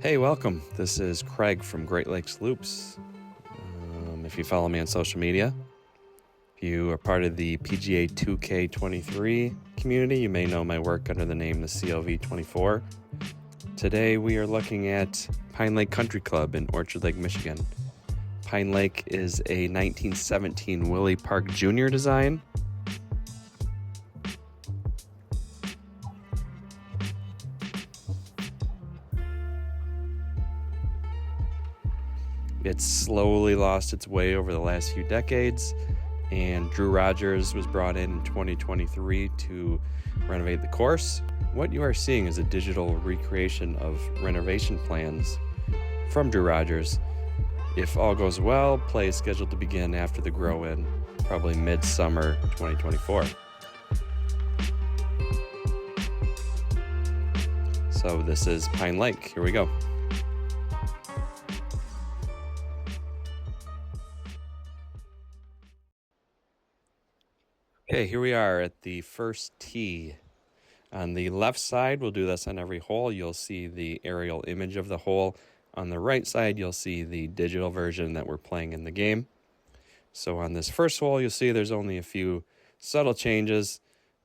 Hey, welcome. This is Craig from Great Lakes Loops. If you follow me on social media, if you are part of the PGA 2K23 community, you may know my work under the name the CLV24. Today we are looking at Pine Lake Country Club in Orchard Lake, Michigan. Pine Lake is a 1917 Willie Park Jr. design. It's slowly lost its way over the last few decades, and Drew Rogers was brought in 2023 to renovate the course. What you are seeing is a digital recreation of renovation plans from Drew Rogers. If all goes well, play is scheduled to begin after the grow-in, probably mid-summer 2024. So this is Pine Lake. Here we go. Okay, here we are at the first tee. On the left side, we'll do this on every hole. You'll see the aerial image of the hole. On the right side, you'll see the digital version that we're playing in the game. So on this first hole, you'll see there's only a few subtle changes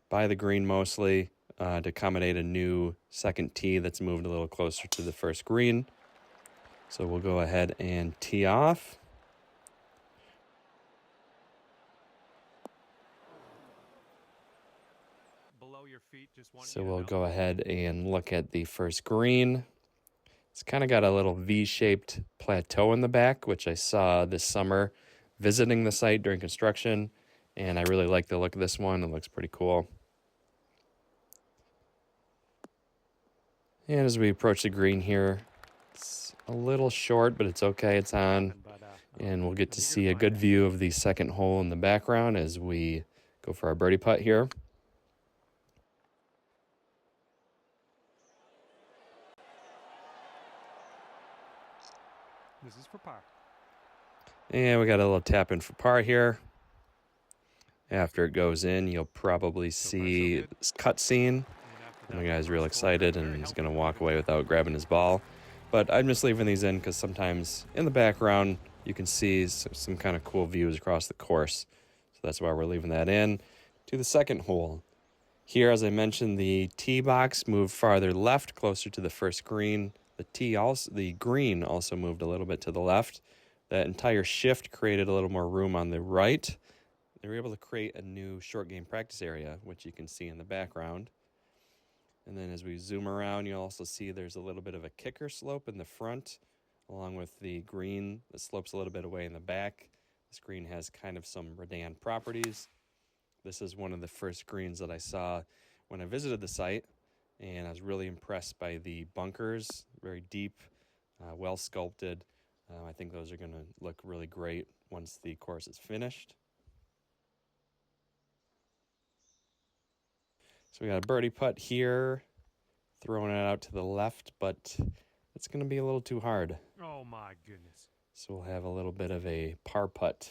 by the green mostly to accommodate a new second tee that's moved a little closer to the first green. So we'll go ahead and tee off. So we'll go ahead and look at the first green. It's kind of got a little V-shaped plateau in the back, which I saw this summer visiting the site during construction, and I really like the look of this one. It looks pretty cool. And as we approach the green here, it's a little short, but it's okay. It's on, and we'll get to see a good view of the second hole in the background as we go for our birdie putt here. This is for par. And we got a little tap in for par here. After it goes in, you'll probably see this cutscene. And the guy's real excited and he's going to walk away without grabbing his ball. But I'm just leaving these in because sometimes in the background you can see some kind of cool views across the course. So that's why we're leaving that in. To the second hole. Here, as I mentioned, the tee box moved farther left, closer to the first green. The green also moved a little bit to the left. That entire shift created a little more room on the right. They were able to create a new short game practice area, which you can see in the background. And then as we zoom around, you'll also see there's a little bit of a kicker slope in the front, along with the green that slopes a little bit away in the back. This green has kind of some redan properties. This is one of the first greens that I saw when I visited the site, and I was really impressed by the bunkers, very deep, well sculpted. I think those are going to look really great once the course is finished. So we got a birdie putt here, throwing it out to the left, but it's going to be a little too hard. Oh my goodness. So we'll have a little bit of a par putt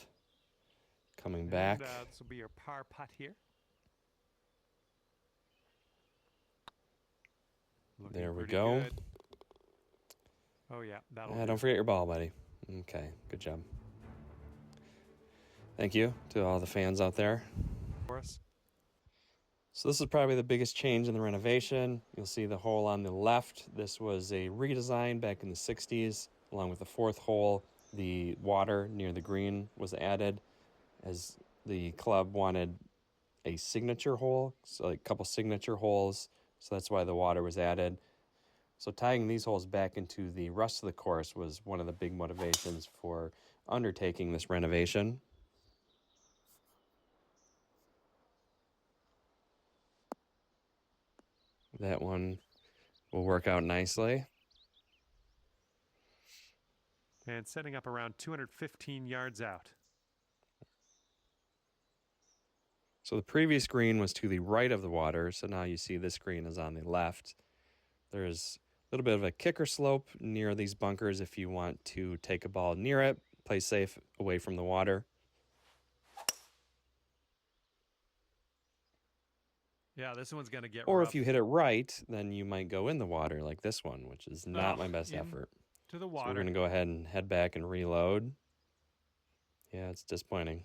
coming back. This will be your par putt here. There we go. Good. Oh yeah, that'll don't forget your ball, buddy. Okay, good job. Thank you to all the fans out there. For us. So this is probably the biggest change in the renovation. You'll see the hole on the left. This was a redesign back in the 60s. Along with the fourth hole, the water near the green was added as the club wanted a signature hole, so like a couple signature holes. So that's why the water was added. So tying these holes back into the rest of the course was one of the big motivations for undertaking this renovation. That one will work out nicely. And setting up around 215 yards out. So the previous green was to the right of the water, so now you see this green is on the left. There's a little bit of a kicker slope near these bunkers if you want to take a ball near it, play safe away from the water. Yeah, this one's going to get Or rough. if you hit it right, then you might go in the water like this one, which is not my best effort. To the So water. we're going to go ahead and head back and reload. Yeah, it's disappointing.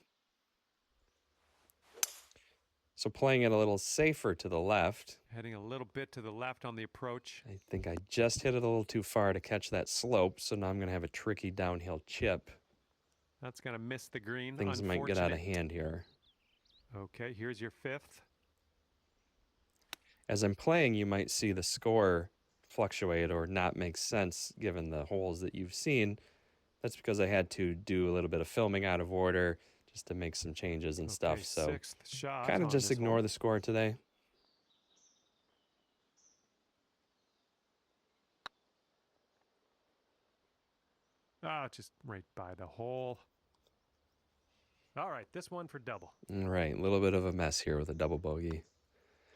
So playing it a little safer to the left. Heading a little bit to the left on the approach. I think I just hit it a little too far to catch that slope, so now I'm going to have a tricky downhill chip. That's going to miss the green. Things might get out of hand here. Okay, here's your fifth. As I'm playing, you might see the score fluctuate or not make sense given the holes that you've seen. That's because I had to do a little bit of filming out of order just to make some changes and stuff. So kind of just ignore the score today. Just right by the hole. All right, this one for double. All right, a little bit of a mess here with a double bogey.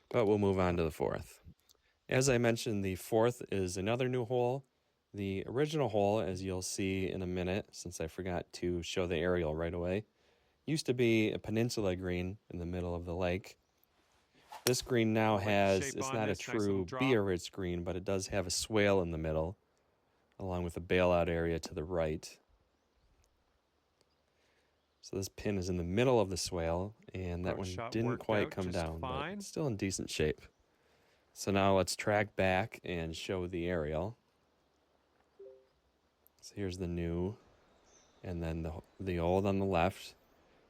But we'll move on to the fourth. As I mentioned, the fourth is another new hole. The original hole, as you'll see in a minute, since I forgot to show the aerial right away, used to be a peninsula green in the middle of the lake. This green now has, it's not a true Biarritz green, but it does have a swale in the middle, along with a bailout area to the right. So this pin is in the middle of the swale, and that one didn't quite come down, but it's still in decent shape. So now let's track back and show the aerial. So here's the new, and then the old on the left.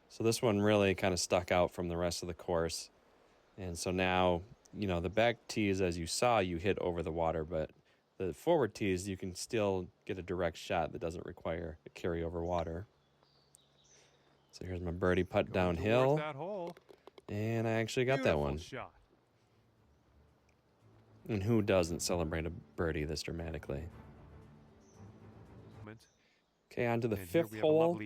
So this one really kind of stuck out from the rest of the course. And so now, you know, the back tees, as you saw, you hit over the water, but the forward tees, you can still get a direct shot that doesn't require a carry over water. So here's my birdie putt downhill, and I actually got that one. And who doesn't celebrate a birdie this dramatically? Okay, on to the fifth hole.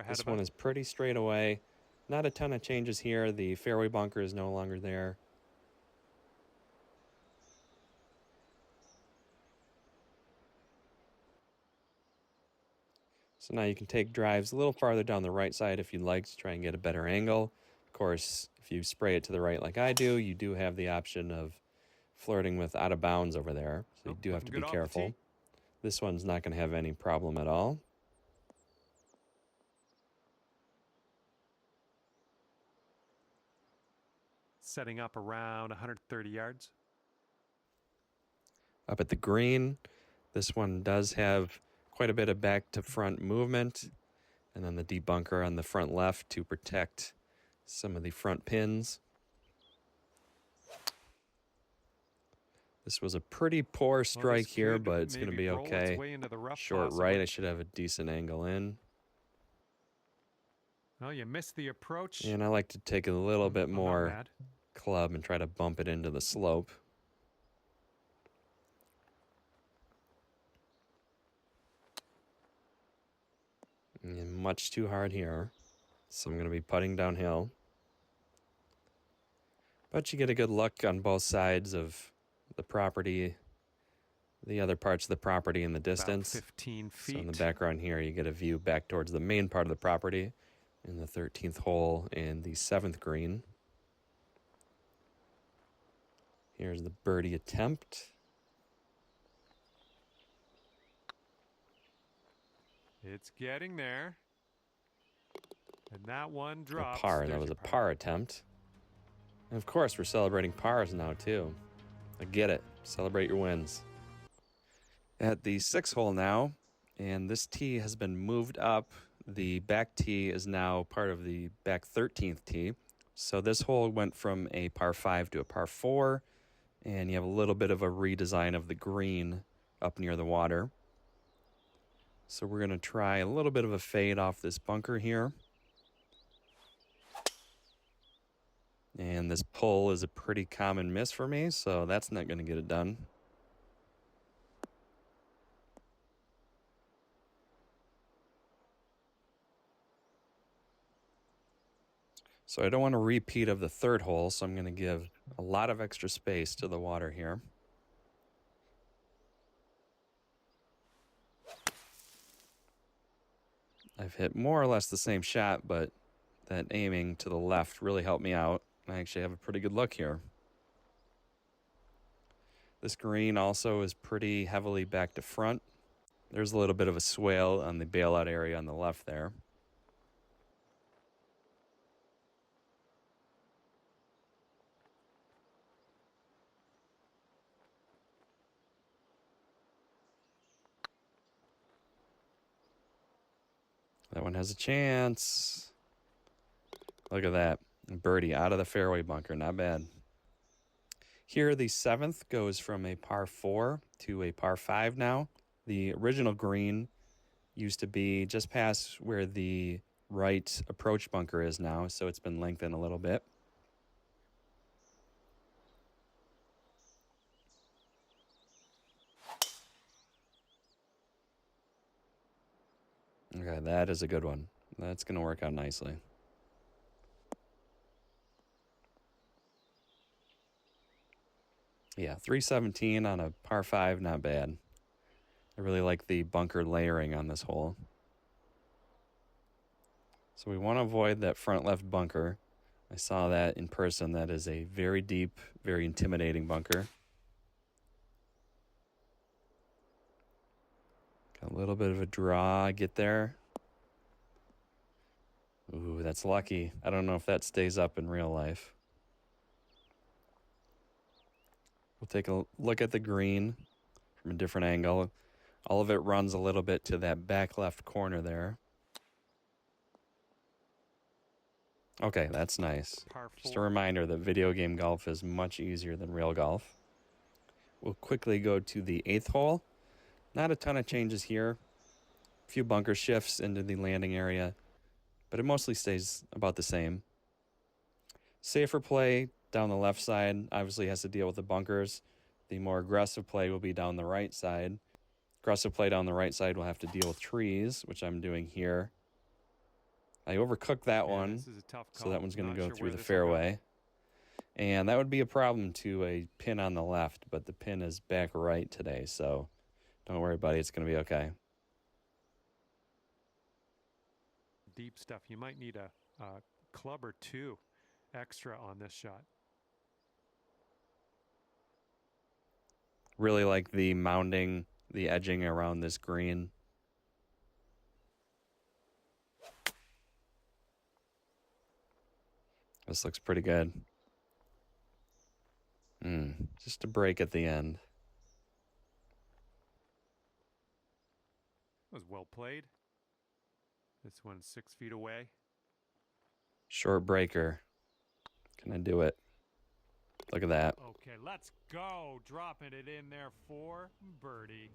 This one is pretty straight away. Not a ton of changes here. The fairway bunker is no longer there. So now you can take drives a little farther down the right side if you'd like to try and get a better angle. Of course, if you spray it to the right like I do, you do have the option of flirting with out of bounds over there. So you do have to be careful. This one's not going to have any problem at all. Setting up around 130 yards. Up at the green, this one does have quite a bit of back to front movement, and then the deep bunker on the front left to protect some of the front pins. This was a pretty poor strike here, but it's going to be okay. Short right, I should have a decent angle in. Oh, you missed the approach. And I like to take a little bit more club and try to bump it into the slope. And much too hard here, so I'm going to be putting downhill. But you get a good look on both sides of the property, the other parts of the property in the distance. About 15 feet. So in the background here, you get a view back towards the main part of the property in the 13th hole and the 7th green. Here's the birdie attempt. It's getting there. And that one drops. A par. That was a par attempt. And of course, we're celebrating pars now, too. I get it. Celebrate your wins. At the 6th hole now, and this tee has been moved up. The back tee is now part of the back 13th tee. So this hole went from a par 5 to a par 4, and you have a little bit of a redesign of the green up near the water. So we're going to try a little bit of a fade off this bunker here. And this pull is a pretty common miss for me, so that's not going to get it done. So I don't want a repeat of the 3rd hole, so I'm going to give a lot of extra space to the water here. I've hit more or less the same shot, but that aiming to the left really helped me out. I actually have a pretty good look here. This green also is pretty heavily back to front. There's a little bit of a swale on the bailout area on the left there. That one has a chance. Look at that. Birdie out of the fairway bunker. Not bad. Here, the 7th goes from a par 4 to a par 5 now. The original green used to be just past where the right approach bunker is now, so it's been lengthened a little bit. Okay, that is a good one. That's going to work out nicely. Yeah, 317 on a par 5, not bad. I really like the bunker layering on this hole. So we want to avoid that front left bunker. I saw that in person. That is a very deep, very intimidating bunker. Got a little bit of a draw, get there. Ooh, that's lucky. I don't know if that stays up in real life. We'll take a look at the green from a different angle. All of it runs a little bit to that back left corner there. Okay, that's nice. Just a reminder that video game golf is much easier than real golf. We'll quickly go to the 8th hole. Not a ton of changes here. A few bunker shifts into the landing area, but it mostly stays about the same. Safer play down the left side obviously has to deal with the bunkers. The more aggressive play will be down the right side. Aggressive play down the right side will have to deal with trees, which I'm doing here. I overcooked that one, so that one's going to go through the fairway. And that would be a problem to a pin on the left, but the pin is back right today, so don't worry, buddy. It's going to be okay. Deep stuff. You might need a club or two extra on this shot. Really like the mounding, the edging around this green. This looks pretty good. Just a break at the end. That was well played. This one's 6 feet away. Short breaker. Can I do it? Look at that. Okay, let's go. Dropping it in there for birdie.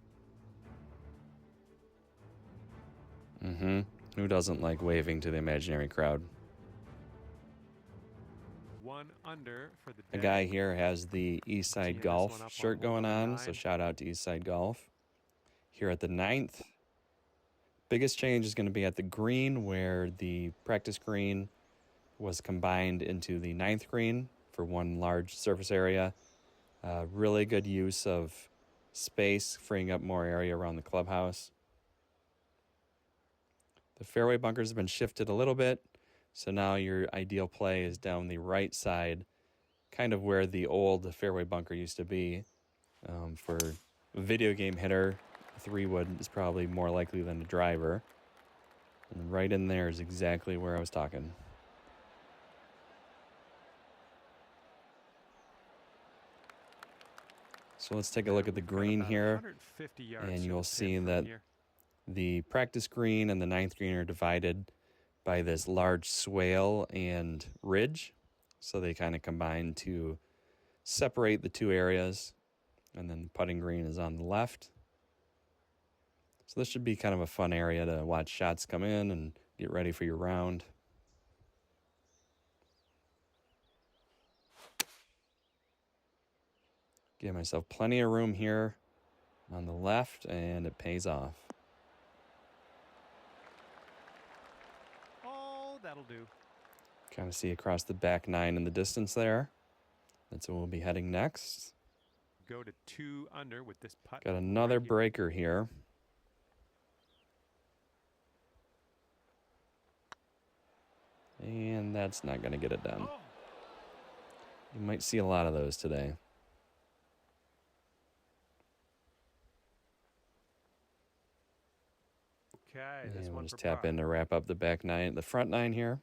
Who doesn't like waving to the imaginary crowd? 1 under for the day. A guy here has the Eastside Golf shirt going on, so shout out to Eastside Golf. Here at the 9th, biggest change is going to be at the green, where the practice green was combined into the 9th green for one large surface area. Really good use of space, freeing up more area around the clubhouse. The fairway bunkers have been shifted a little bit, so now your ideal play is down the right side, kind of where the old fairway bunker used to be. For a video game hitter, a 3-wood is probably more likely than a driver. And right in there is exactly where I was talking. So let's take a look at the green here, and you'll see that the practice green and the 9th green are divided by this large swale and ridge. So they kind of combine to separate the two areas. And then the putting green is on the left. So this should be kind of a fun area to watch shots come in and get ready for your round. Give myself plenty of room here on the left, and it pays off. Oh, that'll do. Kind of see across the back 9 in the distance there. That's where we'll be heading next. Go to 2 under with this putt. Got another breaker here. And that's not going to get it done. You might see a lot of those today. Okay, this And we'll one just for tap par. in to wrap up the back nine, the front nine here.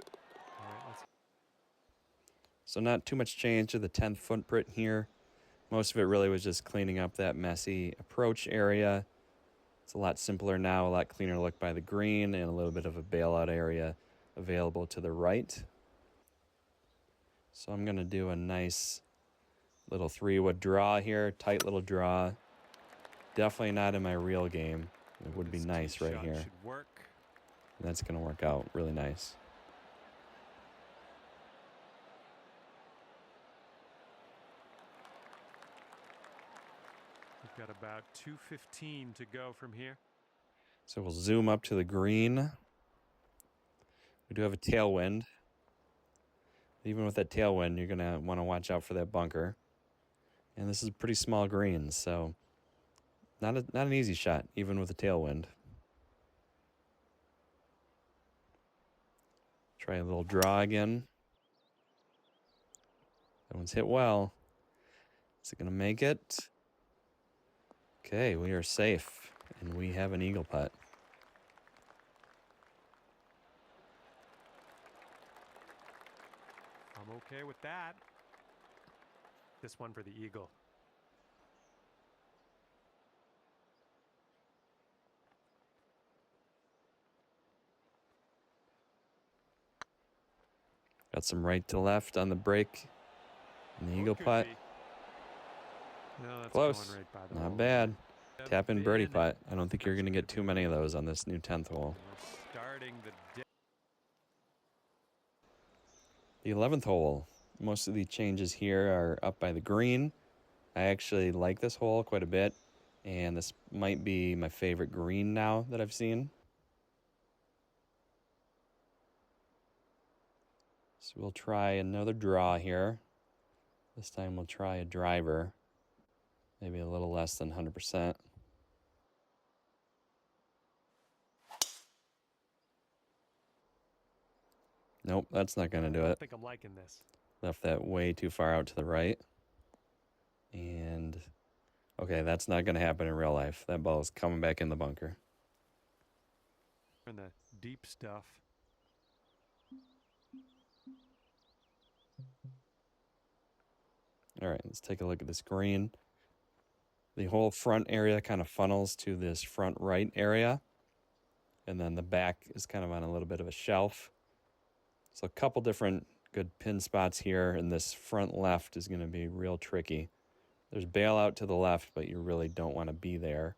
All right, let's. So not too much change to the 10th footprint here. Most of it really was just cleaning up that messy approach area. It's a lot simpler now, a lot cleaner look by the green, and a little bit of a bailout area available to the right. So I'm going to do a nice little 3-wood draw here, tight little draw. Definitely not in my real game. It would be This nice tee right shot here. should work. That's going to work out really nice. We've got about 2:15 to go from here. So we'll zoom up to the green. We do have a tailwind. Even with that tailwind, you're going to want to watch out for that bunker. And this is a pretty small green, so not an easy shot, even with a tailwind. Try a little draw again. That one's hit well. Is it going to make it? Okay, we are safe, and we have an eagle putt. I'm okay with that. This one for the eagle. Got some right to left on the break. And the eagle putt. No, that's Close. going right by the Not hole bad. there. Tap in birdie putt. I don't think you're going to get too many of those on this new 10th hole. We're starting the day. The 11th hole. Most of the changes here are up by the green. I actually like this hole quite a bit. And this might be my favorite green now that I've seen. So we'll try another draw here. This time we'll try a driver. Maybe a little less than 100%. Nope, that's not going to do I it. think I'm liking this. Left that way too far out to the right. And, okay, that's not going to happen in real life. That ball is coming back in the bunker. In the deep stuff. All right, let's take a look at this green. The whole front area kind of funnels to this front right area. And then the back is kind of on a little bit of a shelf. So a couple different good pin spots here. And this front left is going to be real tricky. There's bailout to the left, but you really don't want to be there.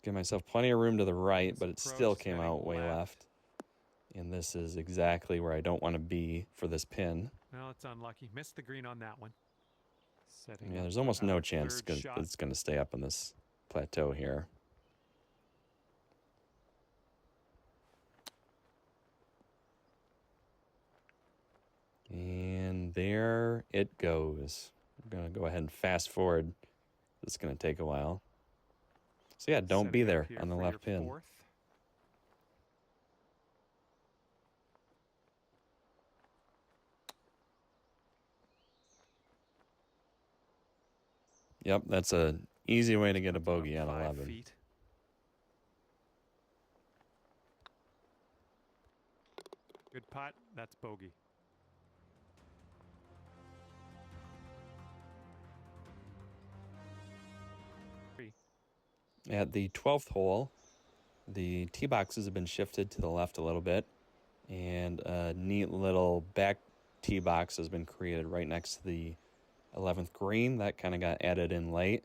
Give myself plenty of room to the right, but it still came out way left. And this is exactly where I don't want to be for this pin. Well, it's unlucky. Missed the green on that one. Setting Yeah, there's almost no chance it's going to stay up on this plateau here. And there it goes. I'm going to go ahead and fast forward. It's going to take a while. So yeah, don't be there on the left pin. Fourth. Yep, that's an easy way to get a bogey on 11. Feet. Good putt. That's bogey. At the 12th hole, the tee boxes have been shifted to the left a little bit, and a neat little back tee box has been created right next to the 11th green. That kind of got added in late.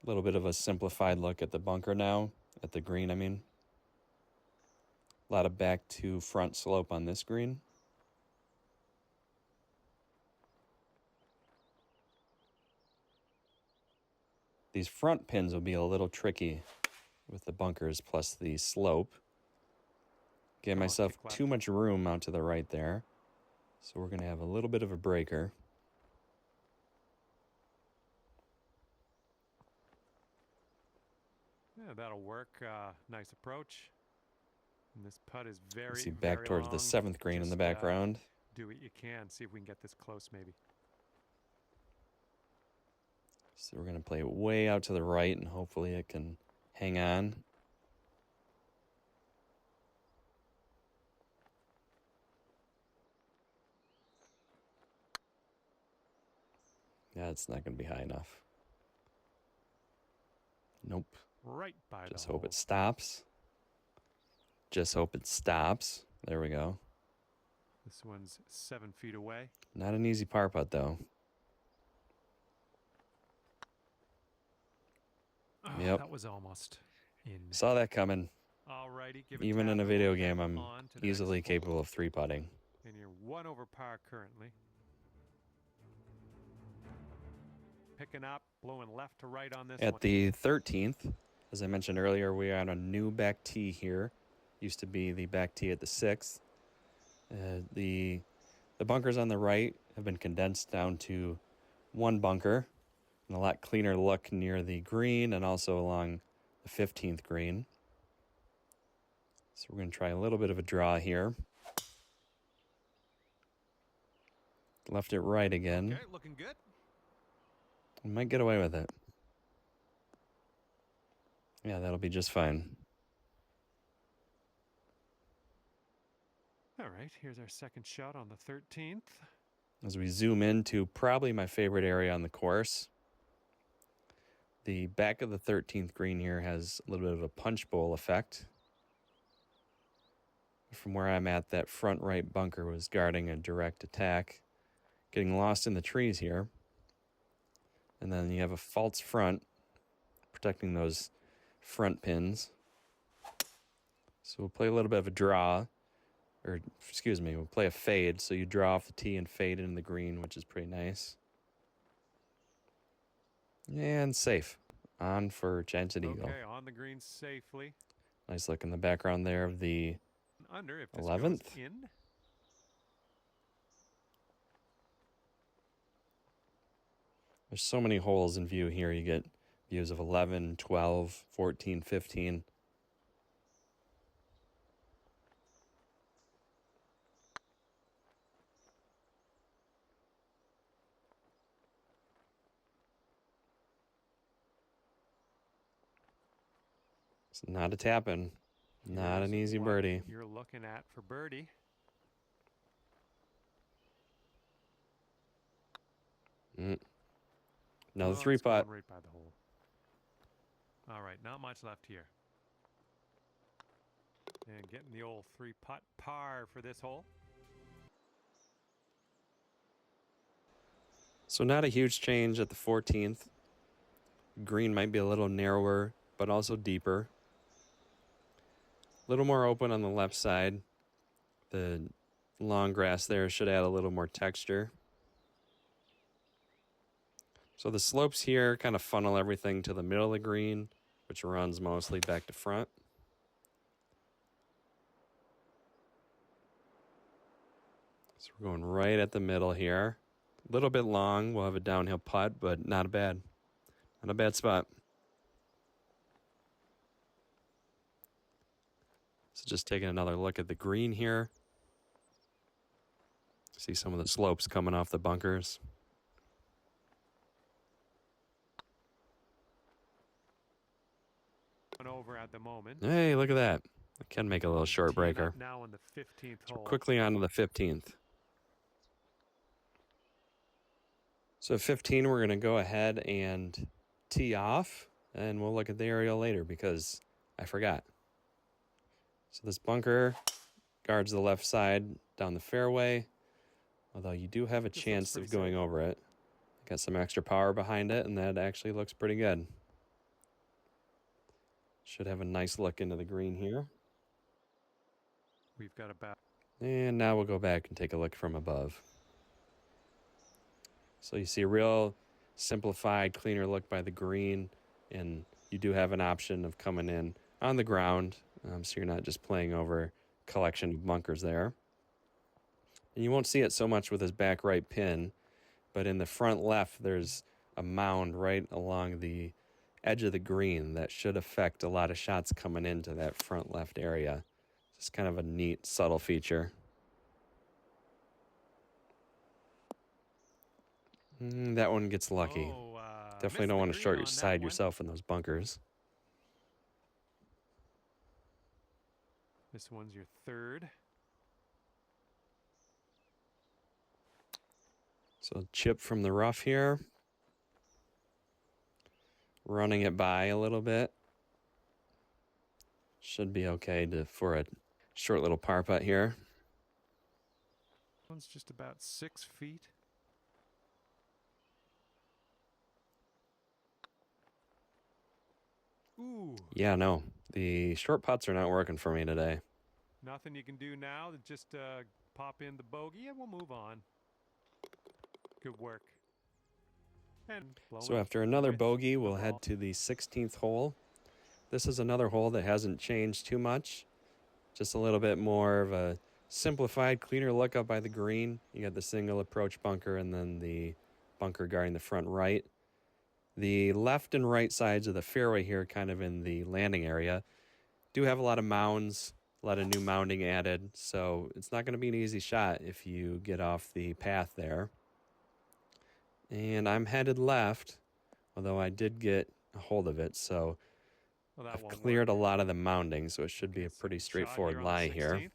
A little bit of a simplified look at the bunker now, at the green, I mean. A lot of back to front slope on this green. These front pins will be a little tricky with the bunkers plus the slope. Gave myself too much room out to the right there. So we're going to have a little bit of a breaker. Yeah, That'll work. Nice approach. And this putt is very, See back very towards long. the 7th green in the background. Do what you can. See if we can get this close, maybe. So we're going to play it way out to the right, and hopefully it can hang on. Yeah, it's not going to be high enough. Nope. Right by Just the hope hole. it stops. Just hope it stops. There we go. This one's 7 feet away. Not an easy par putt, though. Oh, Yep. That was almost in. Saw that coming. Alrighty, give it Even in a tap, video and we'll game, head I'm on to the easily next hole. capable of 3-putting. And you're 1 over par currently. Picking up, blowing left to right on this one. At the 13th, as I mentioned earlier, we are on a new back tee here. Used to be the back tee at the 6th. The bunkers on the right have been condensed down to 1 bunker, and a lot cleaner look near the green and also along the 15th green. So we're going to try a little bit of a draw here. Left it right again. Okay, looking good. We might get away with it. Yeah, that'll be just fine. All right, here's our second shot on the 13th. As we zoom into probably my favorite area on the course, the back of the 13th green here has a little bit of a punch bowl effect. From where I'm at, that front right bunker was guarding a direct attack, getting lost in the trees here. And then you have a false front protecting those front pins. So we'll play a little bit of a draw, or excuse me, we'll play a fade. So you draw off the tee and fade into the green, which is pretty nice. And safe. On for Chance at Eagle. Okay, on the green safely. Nice look in the background there of the Under if this 11th. goes in. There's so many holes in view here. You get views of 11, 12, 14, 15. It's not a tap-in. Not Here's an easy what birdie. You're looking at for birdie. Another Oh, 3-putt. it's going right by the hole. All right, not much left here. And getting the old 3-putt par for this hole. So not a huge change at the 14th. Green might be a little narrower, but also deeper. A little more open on the left side. The long grass there should add a little more texture. So the slopes here kind of funnel everything to the middle of the green, which runs mostly back to front. So we're going right at the middle here. A little bit long. We'll have a downhill putt, but not a bad spot. So just taking another look at the green here. See some of the slopes coming off the bunkers. Over at the moment. Hey, look at that. I can make a little short Teeing breaker. up now on the 15th So hole. quickly on to the 15th. So at 15, we're going to go ahead and tee off, and we'll look at the aerial later because I forgot. So this bunker guards the left side down the fairway, although you do have a This looks chance of pretty going safe. over it. Got some extra power behind it, and that actually looks pretty good. Should have a nice look into the green here. We've got about. And now we'll go back and take a look from above. So you see a real simplified, cleaner look by the green, and you do have an option of coming in on the ground, so you're not just playing over a collection of bunkers there. And you won't see it so much with this back right pin, but in the front left, there's a mound right along the edge of the green that should affect a lot of shots coming into that front left area. Just kind of a neat, subtle feature. That one gets lucky. Oh, Definitely don't want to short your side yourself in those bunkers. This one's your third. So chip from the rough here. Running it by a little bit. Should be okay for a short little par putt here. One's just about 6 feet. Ooh. Yeah, no. The short putts are not working for me today. Nothing you can do now. Just pop in the bogey and we'll move on. Good work. And so after another bogey, we'll head to the 16th hole. This is another hole that hasn't changed too much. Just a little bit more of a simplified, cleaner look up by the green. You got the single approach bunker and then the bunker guarding the front right. The left and right sides of the fairway here, kind of in the landing area, do have a lot of mounds, a lot of new mounding added. So it's not going to be an easy shot if you get off the path there. And I'm headed left, although I did get a hold of it. So I've cleared a lot of the mounding, so it should be a pretty straightforward lie here.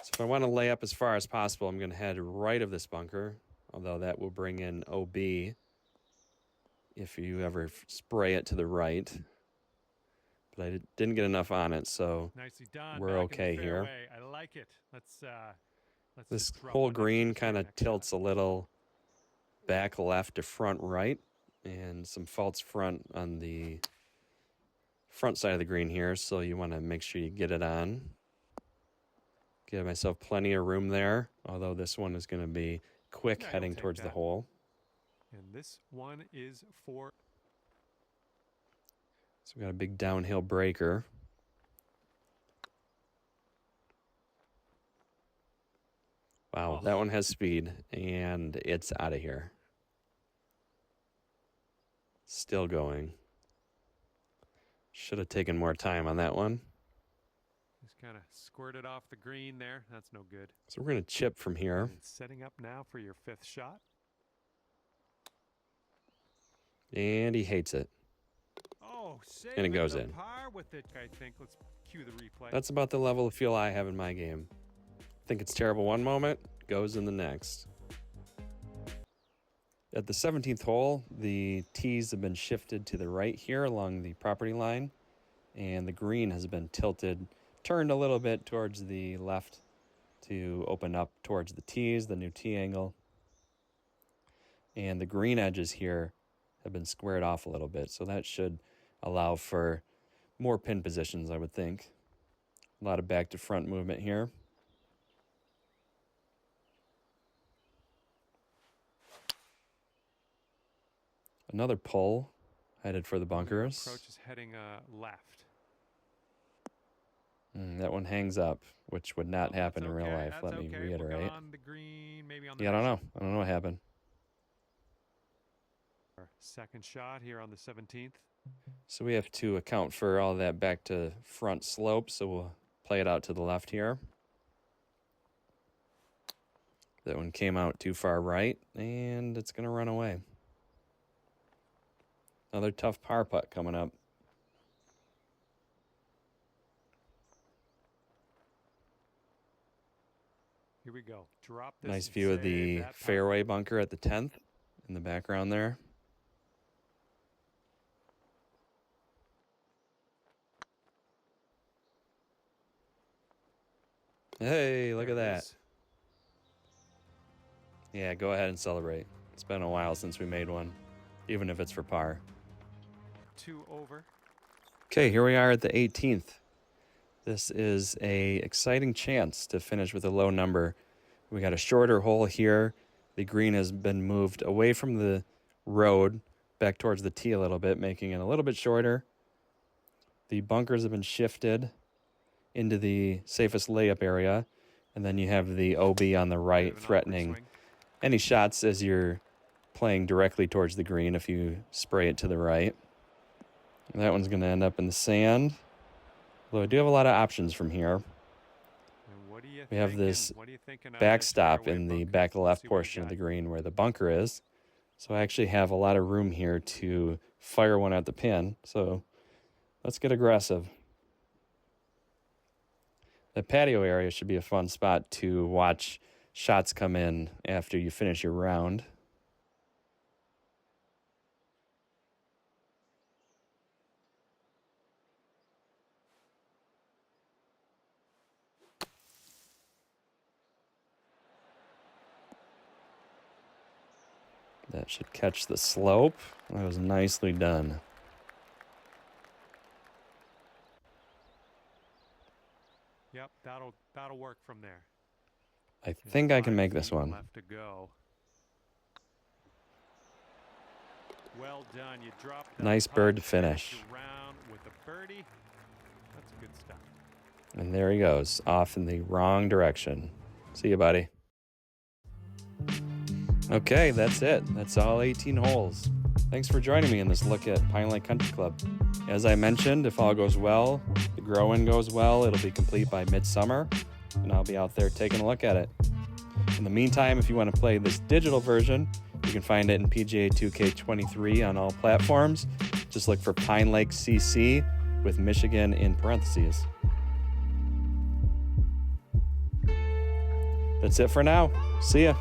So if I want to lay up as far as possible, I'm going to head right of this bunker, although that will bring in OB if you ever spray it to the right. But I didn't get enough on it, so we're okay here. I like it. This whole green kind of tilts a little back left to front right, and some false front on the front side of the green here, so you want to make sure you get it on. Give myself plenty of room there, although this one is going to be quick heading towards the hole. And this one is for... So we got a big downhill breaker. Wow, that one has speed, and it's out of here. Still going. Should have taken more time on that one. Just kind of squirted off the green there. That's no good. So we're going to chip from here. And setting up now for your 5th shot. And he hates it. Oh, and it goes in. Par with it, I think. Let's cue the replay. That's about the level of feel I have in my game. Think it's terrible one moment, goes in the next. At the 17th hole, the tees have been shifted to the right here along the property line, and the green has been turned a little bit towards the left to open up towards the tees, the new tee angle. And the green edges here have been squared off a little bit, so that should allow for more pin positions, I would think. A lot of back to front movement here. Another pull headed for the bunkers. Approach is heading left. That one hangs up, which would not happen in real life. Let me reiterate. We'll on the green, maybe on the I don't know. I don't know what happened. Our 2nd shot here on the 17th. So we have to account for all that back to front slope, so we'll play it out to the left here. That one came out too far right, and it's going to run away. Another tough par putt coming up. Here we go. Drop this. Nice view of the fairway bunker at the 10th in the background there. Hey, look at that. Yeah, go ahead and celebrate. It's been a while since we made one, even if it's for par. 2 over. Okay, here we are at the 18th. This is a exciting chance to finish with a low number. We got a shorter hole here. The green has been moved away from the road back towards the tee a little bit, making it a little bit shorter. The bunkers have been shifted into the safest layup area, and then you have the OB on the right threatening any shots as you're playing directly towards the green if you spray it to the right. And that one's going to end up in the sand. Although I do have a lot of options from here. We have this backstop in the back left portion of the green where the bunker is. So I actually have a lot of room here to fire one at the pin. So let's get aggressive. The patio area should be a fun spot to watch shots come in after you finish your round. That should catch the slope. That was nicely done. Yep, that'll work from there. I think I can make this one. Left to go. Well done. You dropped nice bird to finish. Round with a birdie. That's good stuff. And there he goes, off in the wrong direction. See you, buddy. Okay, that's it. That's all 18 holes. Thanks for joining me in this look at Pine Lake Country Club. As I mentioned, if all goes well, the grow-in goes well, it'll be complete by midsummer, and I'll be out there taking a look at it. In the meantime, if you want to play this digital version, you can find it in PGA 2K23 on all platforms. Just look for Pine Lake CC with Michigan in parentheses. That's it for now. See ya.